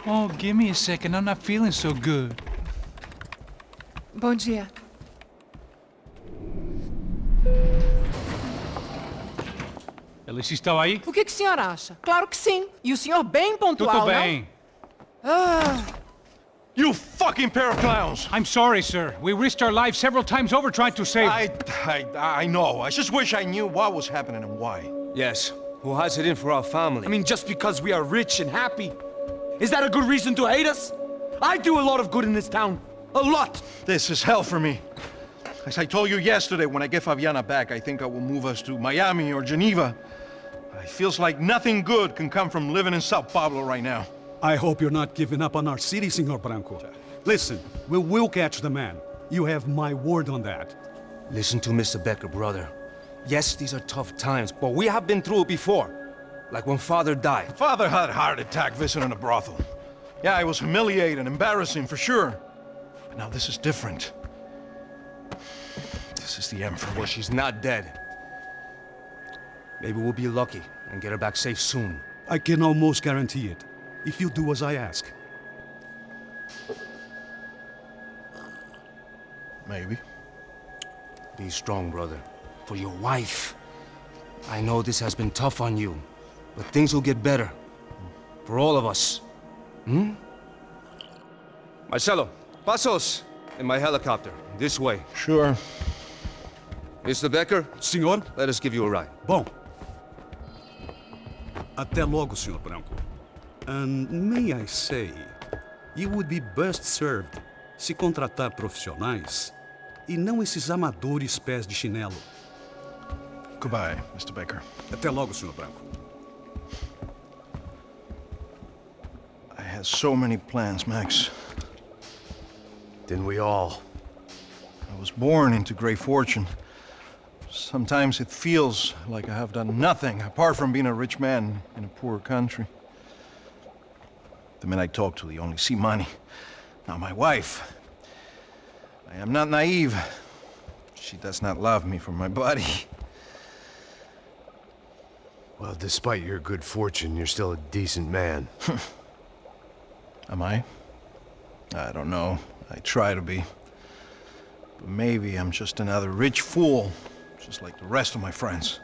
Oh, give me a second. I'm not feeling so good. Bom dia. Alice estava aí? O que o senhor acha? Claro que sim. E o senhor bem pontual, Tudo bem. não? Ah, You fucking pair of clowns! I'm sorry, sir. We risked our lives several times over trying to save... I know. I just wish I knew what was happening and why. Yes. Who has it in for our family? I mean, just because we are rich and happy, is that a good reason to hate us? I do a lot of good in this town. A lot! This is hell for me. As I told you yesterday, when I get Fabiana back, I think I will move us to Miami or Geneva. It feels like nothing good can come from living in Sao Paulo right now. I hope you're not giving up on our city, Senor Branco. Listen, we will catch the man. You have my word on that. Listen to Mr. Becker, brother. Yes, these are tough times, but we have been through it before. Like when Father died. Father had a heart attack visiting a brothel. Yeah, it was humiliating, embarrassing, for sure. But now this is different. This is the end for me. Well, she's not dead. Maybe we'll be lucky and get her back safe soon. I can almost guarantee it, if you do as I ask. Maybe. Be strong, brother. For your wife. I know this has been tough on you, but things will get better. For all of us. Hmm? Marcelo, pasos in my helicopter. This way. Sure. Mr. Becker, Senhor? let us give you a ride. Bom. Até logo, Senhor Branco. And may I say, you would be best served se contratar profissionais e não esses amadores pés de chinelo. Goodbye, Mr. Baker. Até logo, Senhor Branco. I had so many plans, Max. Didn't we all? I was born into great fortune. Sometimes it feels like I have done nothing apart from being a rich man in a poor country. The men I talk to, they only see money. Now my wife, I am not naive. She does not love me for my body. Well, despite your good fortune, you're still a decent man. Am I? I don't know. I try to be. But maybe I'm just another rich fool, just like the rest of my friends.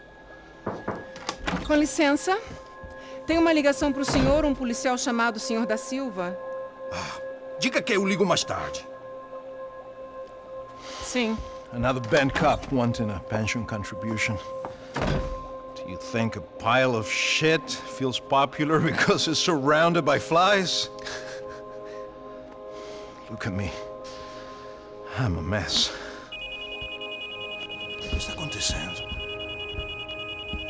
com licença. Tem uma ligação para o senhor, um policial chamado Senhor da Silva. Diga que eu ligo mais tarde. Sim. Another band cop wanting a pension contribution. Do you think a pile of shit feels popular because it's surrounded by flies? Look at me. I'm a mess. O que está acontecendo?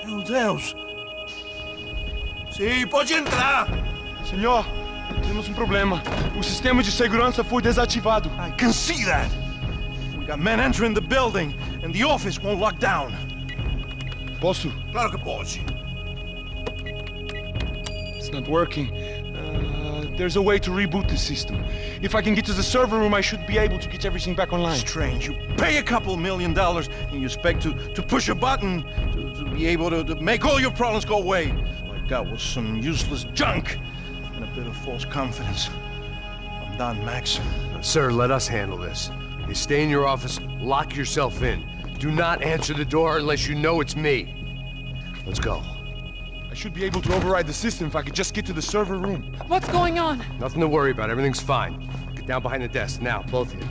Meu Deus! Sim, pode entrar! Senhor, temos um problema. O sistema de segurança foi desativado. I can see that! We got men entering the building, and the office won't lock down. Posso? Claro que pode. It's not working. There's a way to reboot the system. If I can get to the server room, I should be able to get everything back online. Strange. You pay a couple $1 million, and you expect to push a button to be able to make all your problems go away. All I got was some useless junk and a bit of false confidence. I'm done, Max. Sir, let us handle this. You stay in your office, lock yourself in. Do not answer the door unless you know it's me. Let's go. I should be able to override the system if I could just get to the server room. What's going on? Nothing to worry about. Everything's fine. Get down behind the desk now, both of you.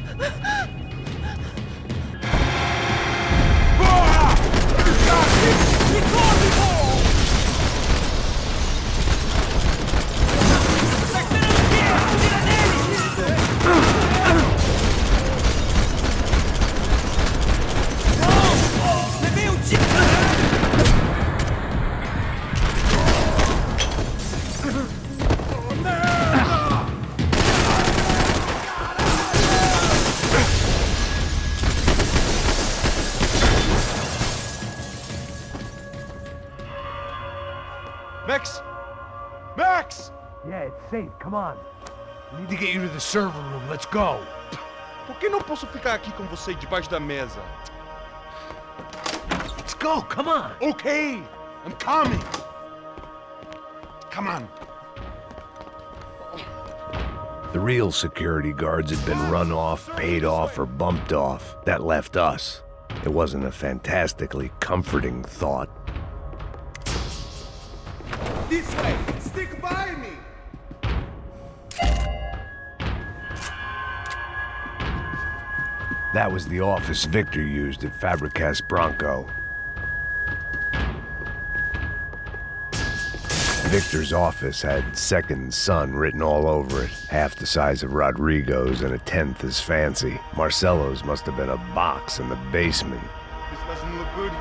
Max! Max! Yeah, it's safe. Come on. We need to get you to the server room. Let's go. Por que não posso ficar aqui com você debaixo da mesa? Let's go. Come on. Okay, I'm coming. Come on. The real security guards had been run off, paid off, or bumped off. That left us. It wasn't a fantastically comforting thought. This way! Stick by me! That was the office Victor used at Fabricas Bronco. Victor's office had second son written all over it, half the size of Rodrigo's and a tenth as fancy. Marcelo's must have been a box in the basement. This doesn't look good.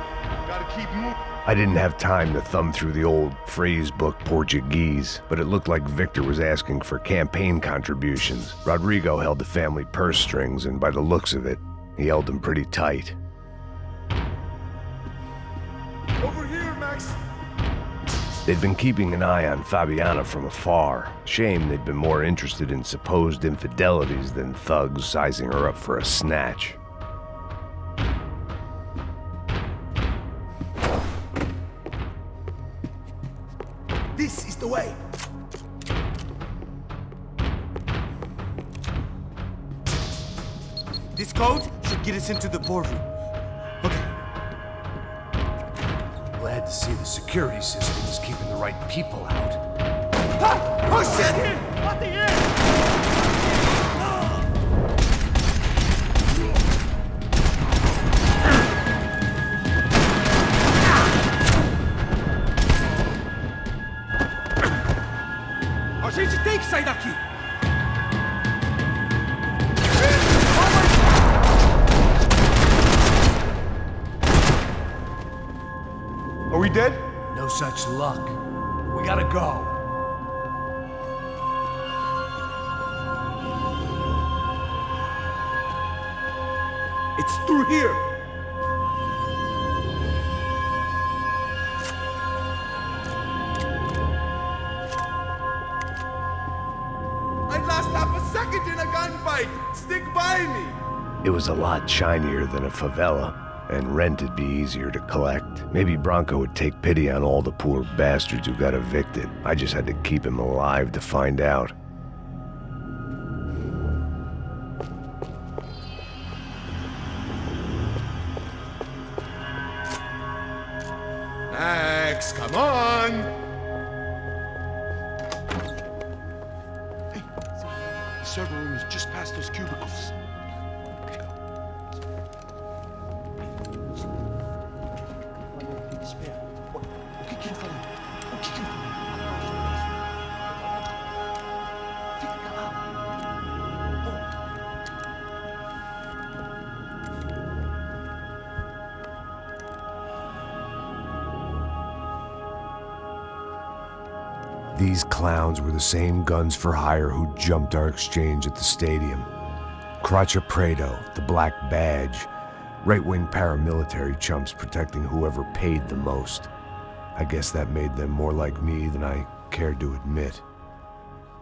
Gotta keep moving. I didn't have time to thumb through the old phrase book Portuguese, but it looked like Victor was asking for campaign contributions. Rodrigo held the family purse strings, and by the looks of it, he held them pretty tight. Over here, Max! They'd been keeping an eye on Fabiana from afar. Shame they'd been more interested in supposed infidelities than thugs sizing her up for a snatch. This is the way! This code should get us into the boardroom. Okay. Glad to see the security system is keeping the right people out. Ah! Oh shit! What the hell? A gente tem que sair daqui! Are we dead? No such luck. We gotta go. It's through here. I'd last half a second in a gunfight. Stick by me. It was a lot shinier than a favela, and rent'd be easier to collect. Maybe Bronco would take pity on all the poor bastards who got evicted. I just had to keep him alive to find out. Max, come on! Hey, the server room is just past those cubicles. These clowns were the same guns for hire who jumped our exchange at the stadium. Cracha Prado, the Black Badge, right-wing paramilitary chumps protecting whoever paid the most. I guess that made them more like me than I cared to admit.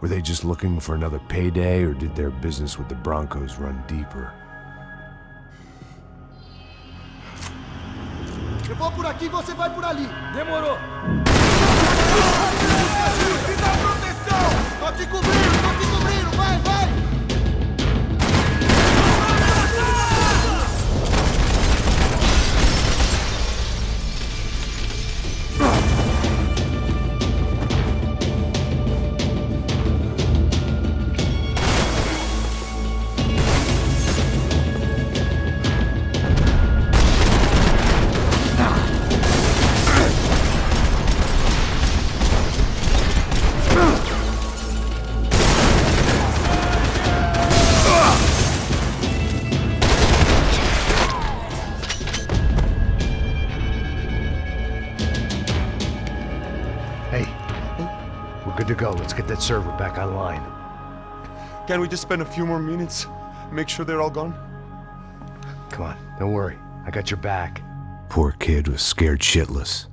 Were they just looking for another payday, or did their business with the Broncos run deeper? Eu vou por aqui, você vai por ali. Demorou. Me dá proteção! Tô te cobrindo, vai, vai! Good to go. Let's get that server back online. Can't we just spend a few more minutes? Make sure they're all gone? Come on, don't worry. I got your back. Poor kid was scared shitless,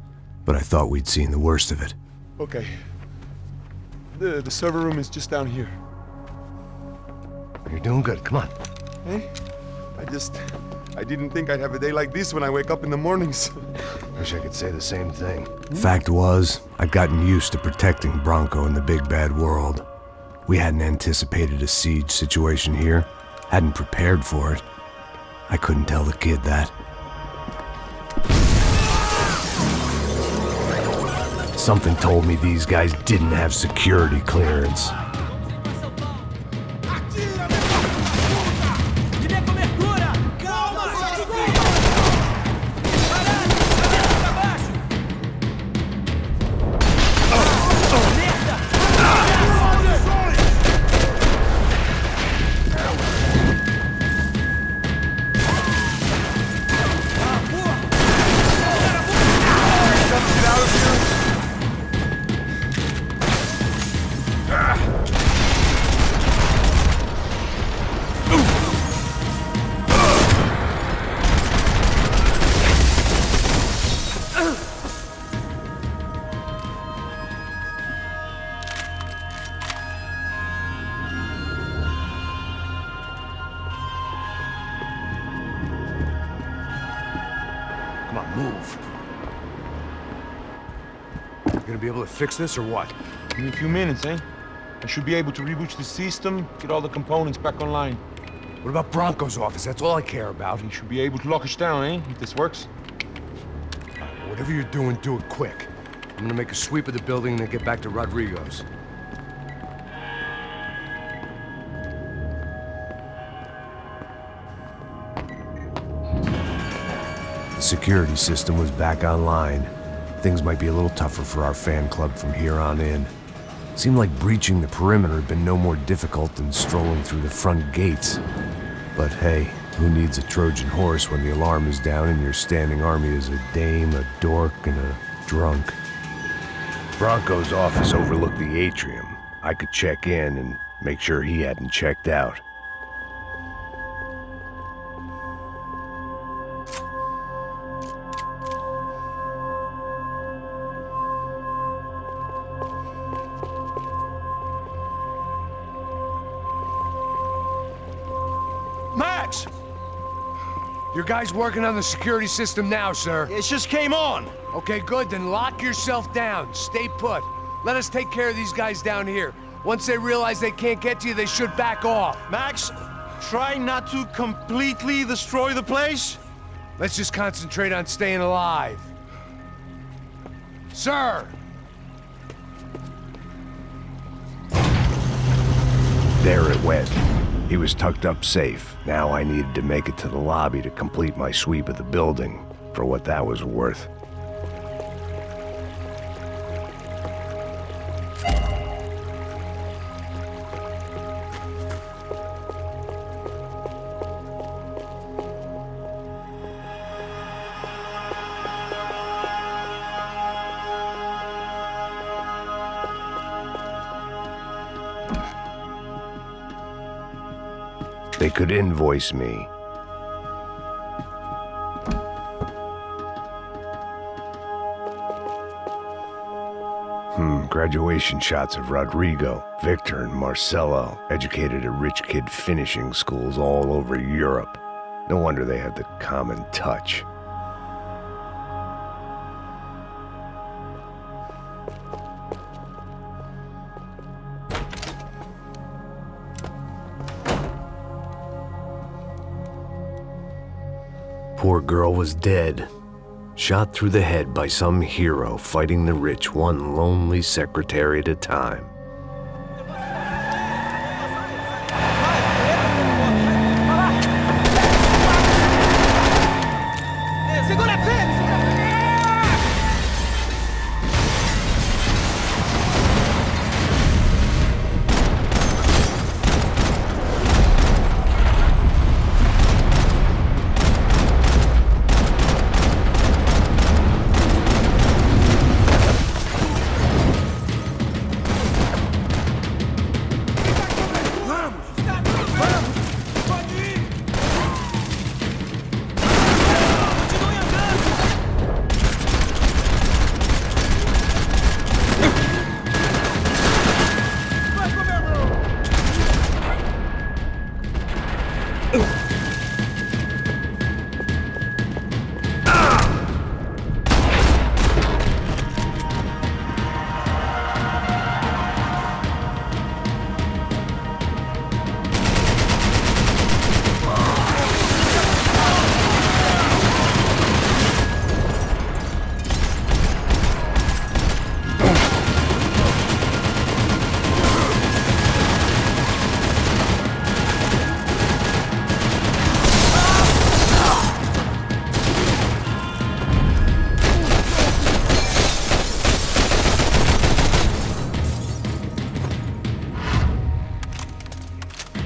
but I thought we'd seen the worst of it. Okay. The server room is just down here. You're doing good. Come on. Hey? I didn't think I'd have a day like this when I wake up in the mornings. Wish I could say the same thing. Fact was, I'd gotten used to protecting Bronco in the big bad world. We hadn't anticipated a siege situation here, hadn't prepared for it. I couldn't tell the kid that. Something told me these guys didn't have security clearance. Come on, move. You gonna be able to fix this or what? Give me a few minutes, eh? I should be able to reboot the system, get all the components back online. What about Bronco's office? That's all I care about. You should be able to lock us down, eh? If this works. Whatever you're doing, do it quick. I'm gonna make a sweep of the building and then get back to Rodrigo's. The security system was back online. Things might be a little tougher for our fan club from here on in. Seemed like breaching the perimeter had been no more difficult than strolling through the front gates. But hey, who needs a Trojan horse when the alarm is down and your standing army is a dame, a dork, and a drunk? Bronco's office overlooked the atrium. I could check in and make sure he hadn't checked out. Max! Your guy's working on the security system now, sir. It just came on. Okay, good. Then lock yourself down. Stay put. Let us take care of these guys down here. Once they realize they can't get to you, they should back off. Max, try not to completely destroy the place. Let's just concentrate on staying alive. Sir! There it went. He was tucked up safe. Now I needed to make it to the lobby to complete my sweep of the building, for what that was worth. They could invoice me. Graduation shots of Rodrigo, Victor, and Marcelo, educated at rich kid finishing schools all over Europe. No wonder they had the common touch. Poor girl was dead. Shot through the head by some hero fighting the rich one lonely secretary at a time.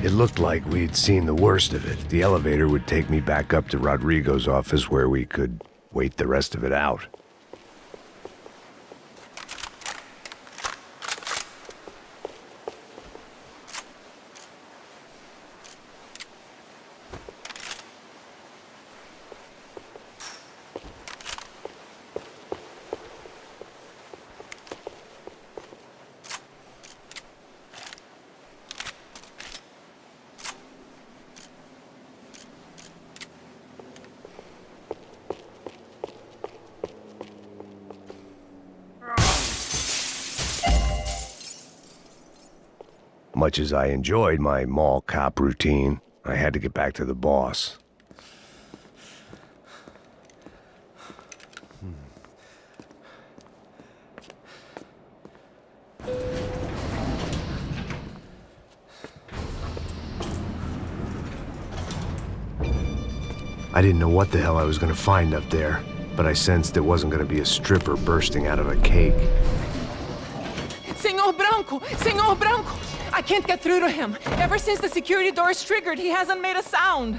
It looked like we'd seen the worst of it. The elevator would take me back up to Rodrigo's office where we could wait the rest of it out. Much as I enjoyed my mall cop routine, I had to get back to the boss. I didn't know what the hell I was going to find up there, but I sensed it wasn't going to be a stripper bursting out of a cake. Senor Branco! Senor Branco! I can't get through to him. Ever since the security door is triggered, he hasn't made a sound.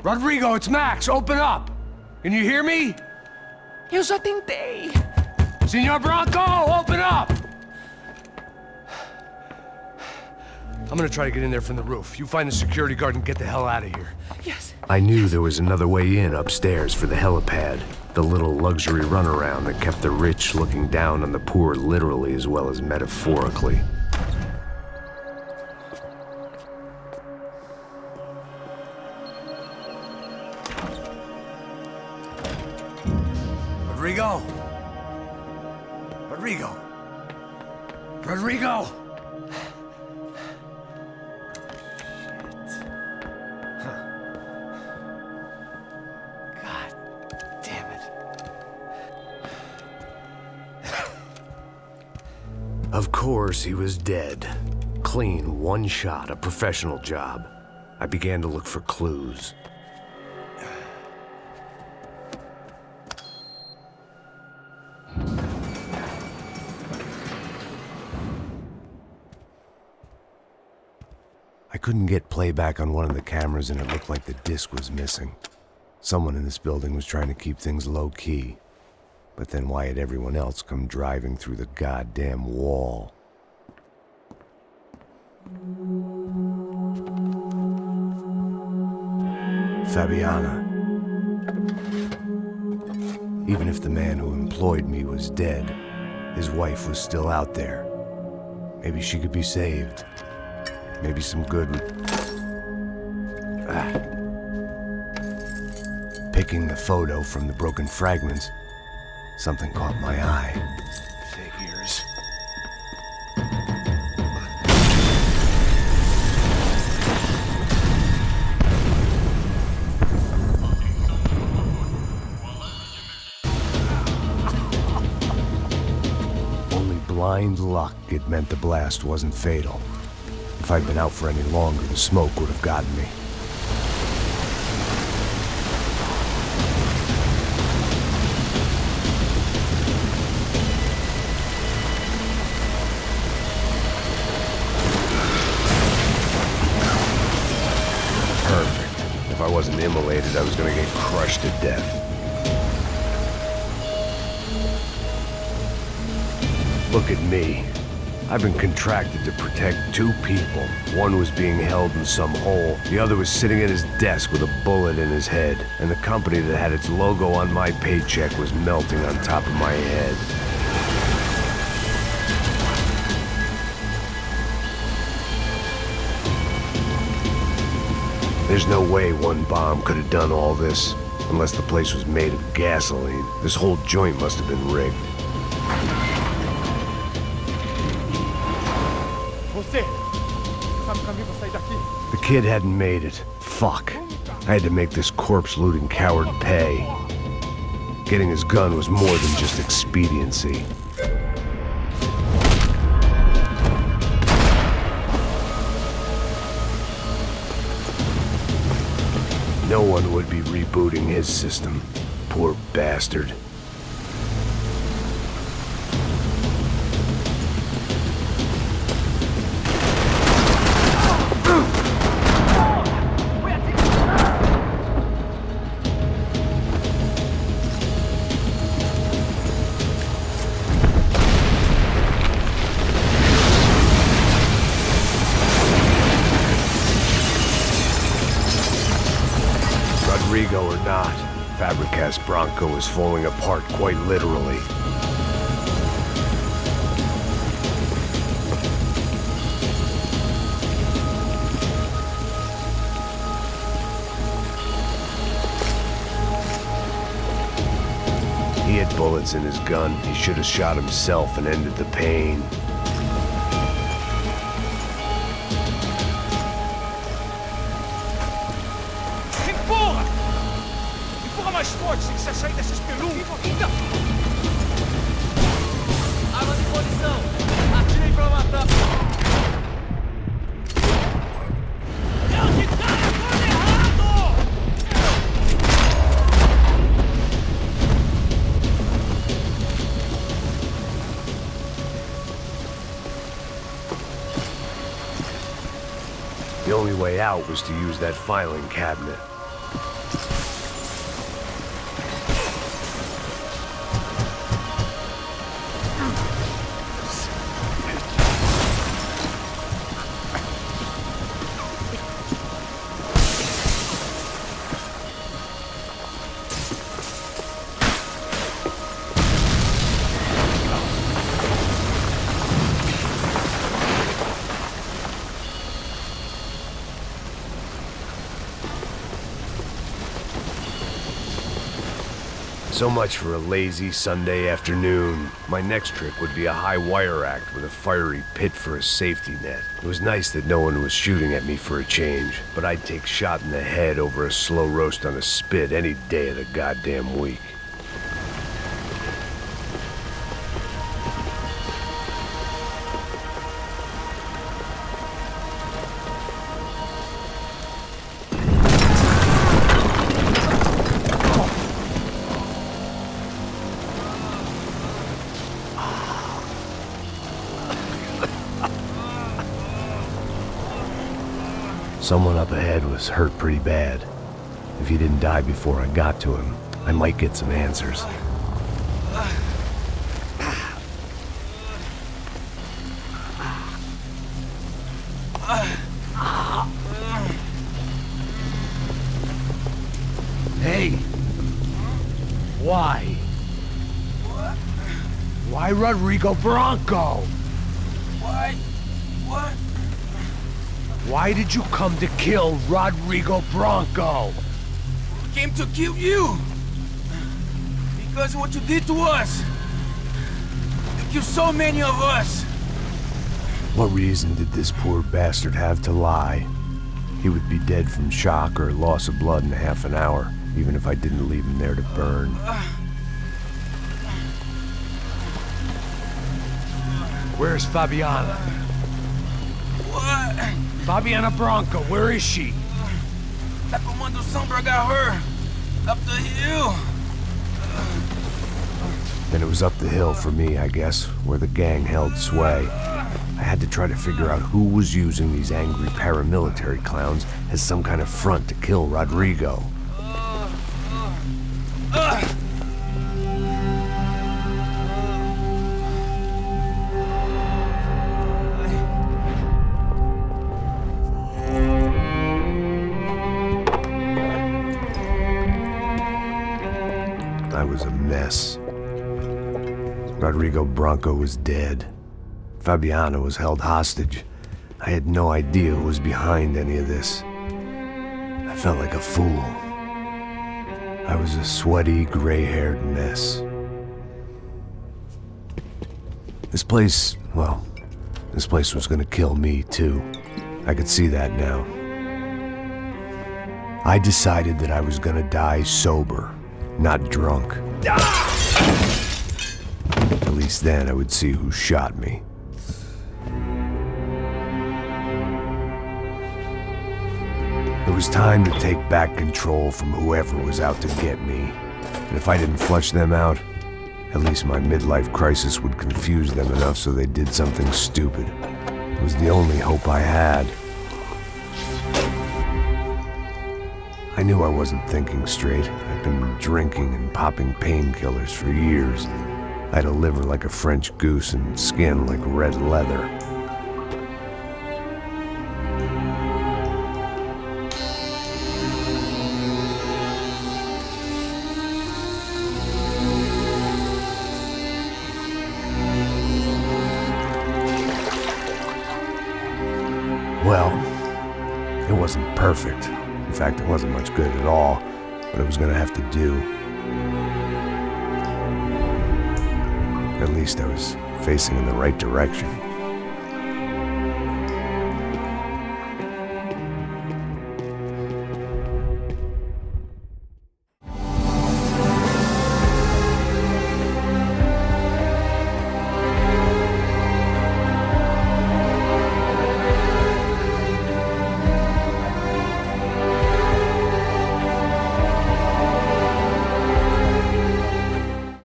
Rodrigo, it's Max. Open up. Can you hear me? Eu já tentei. Senor Branco, open up! I'm gonna try to get in there from the roof. You find the security guard and get the hell out of here. Yes. I knew there was another way in upstairs for the helipad, the little luxury runaround that kept the rich looking down on the poor literally as well as metaphorically. Rodrigo! Rodrigo! Rodrigo! God damn it. Of course, he was dead. Clean, one shot, a professional job. I began to look for clues. I couldn't get playback on one of the cameras and it looked like the disc was missing. Someone in this building was trying to keep things low-key. But then why had everyone else come driving through the goddamn wall? Fabiana. Even if the man who employed me was dead, his wife was still out there. Maybe she could be saved. Maybe some good would... Picking the photo from the broken fragments, something caught my eye. Figures. Only blind luck it meant the blast wasn't fatal. If I'd been out for any longer, the smoke would have gotten me. Perfect. If I wasn't immolated, I was gonna get crushed to death. Look at me. I've been contracted to protect two people. One was being held in some hole. The other was sitting at his desk with a bullet in his head. And the company that had its logo on my paycheck was melting on top of my head. There's no way one bomb could have done all this. Unless the place was made of gasoline. This whole joint must have been rigged. The kid hadn't made it. Fuck. I had to make this corpse-looting coward pay. Getting his gun was more than just expediency. No one would be rebooting his system. Poor bastard. Rodrigo or not, Fabregas Bronco is falling apart quite literally. He had bullets in his gun. He should have shot himself and ended the pain. Empurra! Empurra mais forte se quiser sair dessa espelunca. Arma de posição! Atirem pra matar! The only way out was to use that filing cabinet. So much for a lazy Sunday afternoon. My next trick would be a high wire act with a fiery pit for a safety net. It was nice that no one was shooting at me for a change, but I'd take shot in the head over a slow roast on a spit any day of the goddamn week. Someone up ahead was hurt pretty bad. If he didn't die before I got to him, I might get some answers. Hey! Why? Why Rodrigo Bronco? Why? What? Why did you come to kill Rodrigo Bronco? We came to kill you! Because of what you did to us! You killed so many of us! What reason did this poor bastard have to lie? He would be dead from shock or loss of blood in half an hour, even if I didn't leave him there to burn. Where's Fabiana? What? Fabiana Bronco, where is she? That Comando Sombra got her! Up the hill! Then it was up the hill for me, I guess, where the gang held sway. I had to try to figure out who was using these angry paramilitary clowns as some kind of front to kill Rodrigo. I was a mess. Rodrigo Bronco was dead. Fabiana was held hostage. I had no idea who was behind any of this. I felt like a fool. I was a sweaty, gray-haired mess. This place, well, this place was gonna kill me too. I could see that now. I decided that I was gonna die sober, not drunk. At least then I would see who shot me. It was time to take back control from whoever was out to get me. And if I didn't flush them out, at least my midlife crisis would confuse them enough so they did something stupid. It was the only hope I had. I knew I wasn't thinking straight. I'd been drinking and popping painkillers for years. I had a liver like a French goose and skin like red leather. wasn't perfect. In fact, it wasn't much good at all, but it was gonna have to do. At least I was facing in the right direction.